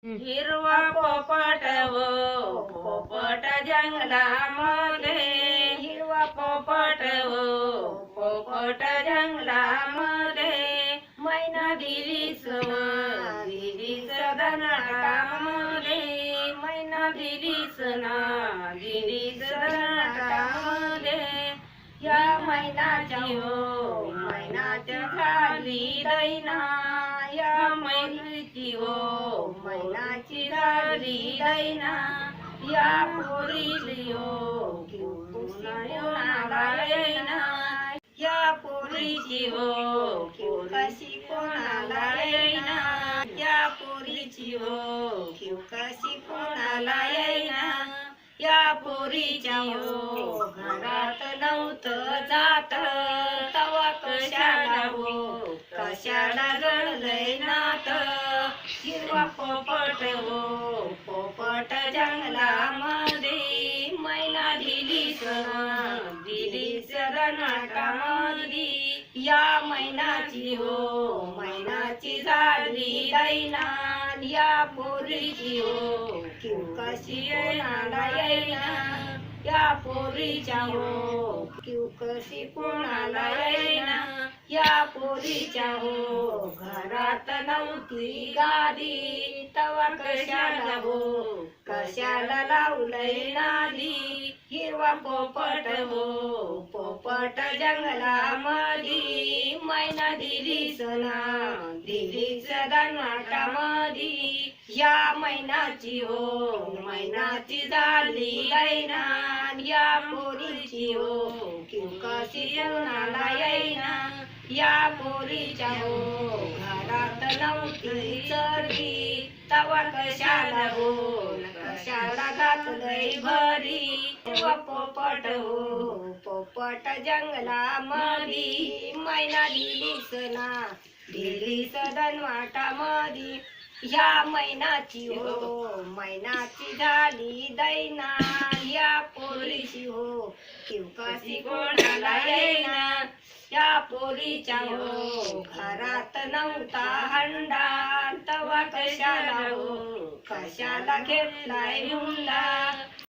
हिरवा पोपट हो पोपट जंगलामध्ये, हिरवा पोपट हो पोपट जंगलामध्ये, मैना दिलीस दिलीस धनाटामध्ये, मैना दिलीस धनाटामध्ये. या मैनाची हो मैनाची झाली दैना, या मैनाची हो मैनाची झाली दैना. या पोरीली हो कोणाला येईना, या पोरीची हो कशी कोणाला येईना, या पोरीची हो कशी कोणाला येईना. या पोरीच्या हो घरात नव्हतं जात, तवा कशाला हो कशाला जळलंय नात. हिरवा पोपट हो पोपट जंगलामध्ये, मैना दिलीस रनाटामध्ये. या मैनाची हो मैनाची झाली दैना, या पोरीची हो कशी कोणाला येईना, या पोरीच्या हो कशी कोणाला येईना. या पोरीच्या हो घरात नव्हती गादी, तवा कशाला हो कशाला लावलंय नादी. हिरवा पोपट हो पोपट जंगलामध्ये, मैना दिलीस धनाटामध्ये. या मैनाची हो मैनाची झाली दैना, या पोरीची हो कशी कोणाला येईना. या पोरीच्या हो घरात नव्हती चरबी, तवा कशाला हो कशाला घातलंय भरी. हिरवा पोपट हो पोपट जंगलामध्ये, मैना दिलीस धनाटामध्ये. या मैनाची हो मैनाची झाली दैना, या पोरीची हो कशी कोणाला येईना. या पोरीच्या हो घरात नव्हता हंडा, तवा कशाला हो कशाला घेतलाय हुंडा.